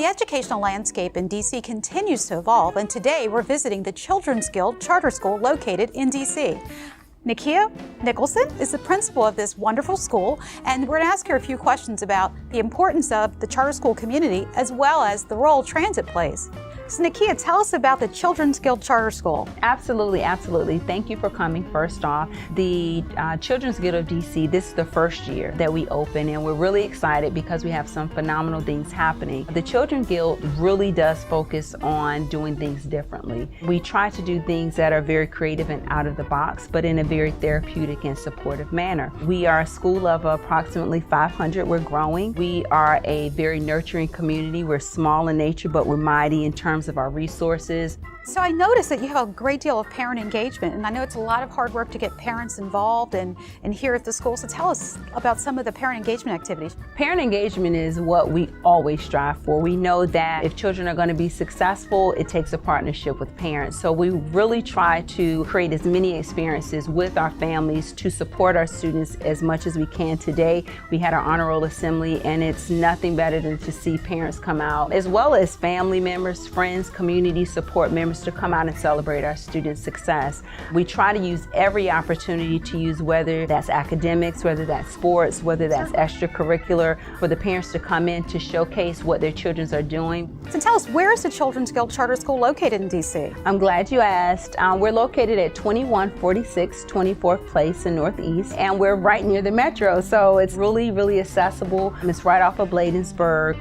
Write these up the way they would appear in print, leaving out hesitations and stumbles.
The educational landscape in DC continues to evolve, and today we're visiting the Children's Guild Charter School located in DC. Nakia Nicholson is the principal of this wonderful school, and we're going to ask her a few questions about the importance of the charter school community as well as the role transit plays. So Nakia, tell us about the Children's Guild Charter School. Absolutely, absolutely. Thank you for coming first off. The Children's Guild of DC, this is the first year that we open, and we're really excited because we have some phenomenal things happening. The Children's Guild really does focus on doing things differently. We try to do things that are very creative and out of the box, but in a very therapeutic and supportive manner. We are a school of approximately 500. We're growing. We are a very nurturing community. We're small in nature, but we're mighty in terms of our resources. So I noticed that you have a great deal of parent engagement, and I know it's a lot of hard work to get parents involved and here at the school. So tell us about some of the parent engagement activities. Parent engagement is what we always strive for. We know that if children are going to be successful, it takes a partnership with parents. So we really try to create as many experiences with our families to support our students as much as we can. Today, we had our honor roll assembly, and it's nothing better than to see parents come out, as well as family members, friends, community support members, to come out and celebrate our students' success. We try to use every opportunity to use, whether that's academics, whether that's sports, whether that's extracurricular, for the parents to come in to showcase what their children are doing. So tell us, where is the Children's Guild Charter School located in DC? I'm glad you asked. We're located at 2146 24th Place in Northeast, and we're right near the metro, so it's really, really accessible. It's right off of Bladensburg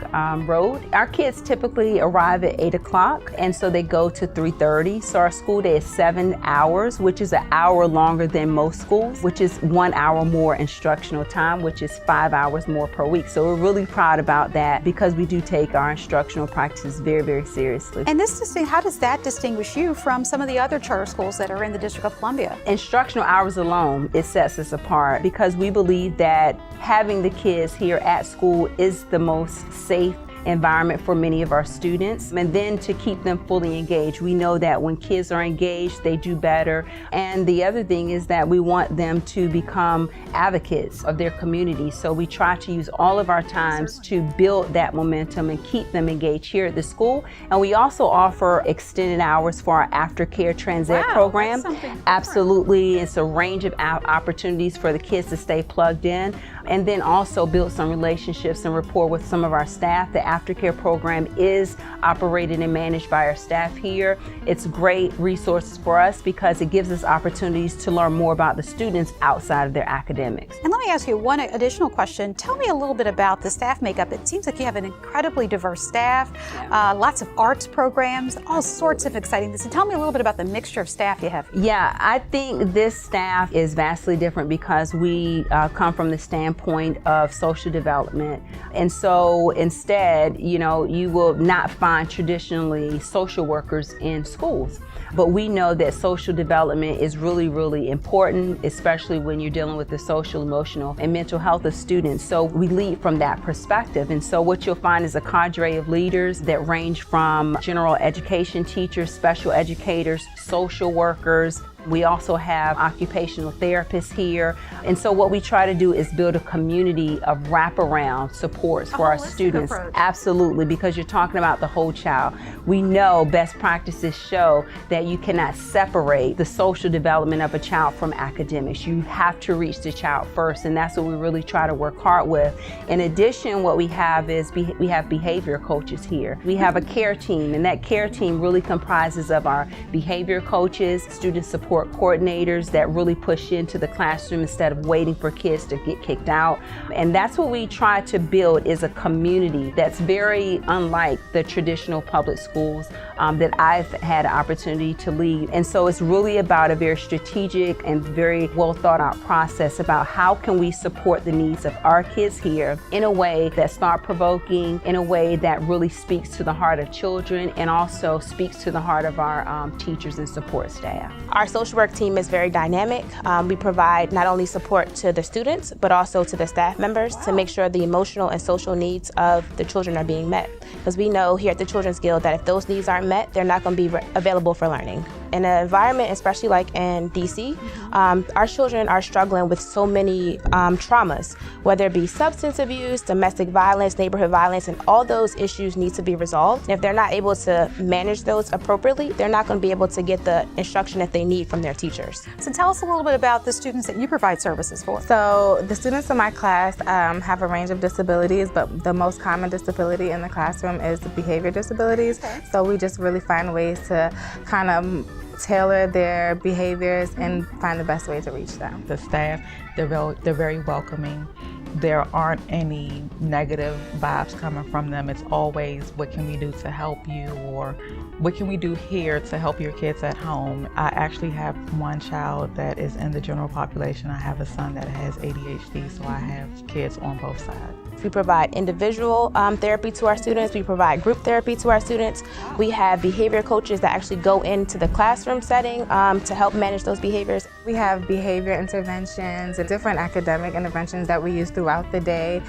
Road. Our kids typically arrive at 8 o'clock, and so they go to 3:30. So our school day is 7 hours, which is an hour longer than most schools, which is 1 hour more instructional time, which is 5 hours more per week. So we're really proud about that because we do take our instructional practices very, very seriously. And how does that distinguish you from some of the other charter schools that are in the District of Columbia? Instructional hours alone, it sets us apart because we believe that having the kids here at school is the most safe environment for many of our students, and then to keep them fully engaged. We know that when kids are engaged, they do better. And the other thing is that we want them to become advocates of their community. So we try to use all of our times to build that momentum and keep them engaged here at the school. And we also offer extended hours for our aftercare transit program. Absolutely. It's a range of opportunities for the kids to stay plugged in, and then also build some relationships and rapport with some of our staff. The aftercare program is operated and managed by our staff here. It's great resources for us because it gives us opportunities to learn more about the students outside of their academics. And let me ask you one additional question. Tell me a little bit about the staff makeup. It seems like you have an incredibly diverse staff, lots of arts programs, all sorts of exciting things. So tell me a little bit about the mixture of staff you have. Yeah, I think this staff is vastly different because we come from the standpoint of social development. And so instead, you will not find traditionally social workers in schools. But we know that social development is really, really important, especially when you're dealing with the social, emotional, and mental health of students. So we lead from that perspective. And so what you'll find is a cadre of leaders that range from general education teachers, special educators, social workers. We also have occupational therapists here. And so what we try to do is build a community of wraparound supports for our students. Approach. Absolutely, because you're talking about the whole child. We know best practices show that you cannot separate the social development of a child from academics. You have to reach the child first, and that's what we really try to work hard with. In addition, what we have is we have behavior coaches here. We have a care team, and that care team really comprises of our behavior coaches, student support coordinators that really push into the classroom instead of waiting for kids to get kicked out. And that's what we try to build, is a community that's very unlike the traditional public schools that I've had an opportunity to lead. And so it's really about a very strategic and very well thought out process about how can we support the needs of our kids here in a way that's thought-provoking, in a way that really speaks to the heart of children and also speaks to the heart of our teachers and support staff. Our social work team is very dynamic. We provide not only support to the students, but also to the staff members to make sure the emotional and social needs of the children are being met. Because we know here at the Children's Guild that if those needs aren't met, they're not going to be available for learning. in an environment, especially like in DC, our children are struggling with so many traumas, whether it be substance abuse, domestic violence, neighborhood violence, and all those issues need to be resolved. And if they're not able to manage those appropriately, they're not going to be able to get the instruction that they need from their teachers. So tell us a little bit about the students that you provide services for. So the students in my class have a range of disabilities, but the most common disability in the classroom is the behavior disabilities. Okay. So we just really find ways to kind of tailor their behaviors and find the best way to reach them. The staff, they're very welcoming. There aren't any negative vibes coming from them. It's always, what can we do to help you, or what can we do here to help your kids at home? I actually have one child that is in the general population. I have a son that has ADHD, so I have kids on both sides. We provide individual therapy to our students. We provide group therapy to our students. We have behavior coaches that actually go into the classroom setting to help manage those behaviors. We have behavior interventions and different academic interventions that we use throughout the day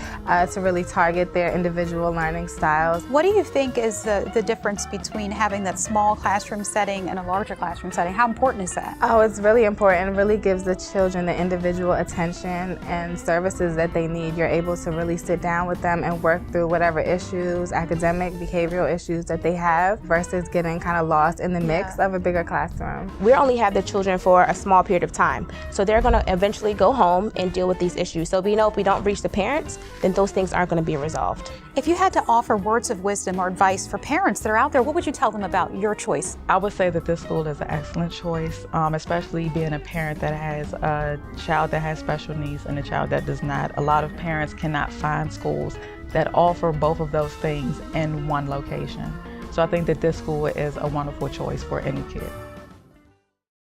to really target their individual learning styles. What do you think is the difference between having that small classroom setting and a larger classroom setting? How important is that? Oh, it's really important. It really gives the children the individual attention and services that they need. You're able to really sit down with them and work through whatever issues, academic, behavioral issues that they have, versus getting kind of lost in the mix of a bigger classroom. We only have the children for a small period of time, so they're going to eventually go home and deal with these issues. So we know if we don't reach the parents, then those things aren't going to be resolved. If you had to offer words of wisdom or advice for parents that are out there, what would you tell them about your choice? I would say that this school is an excellent choice, especially being a parent that has a child that has special needs and a child that does not. A lot of parents cannot find schools that offer both of those things in one location. So I think that this school is a wonderful choice for any kid.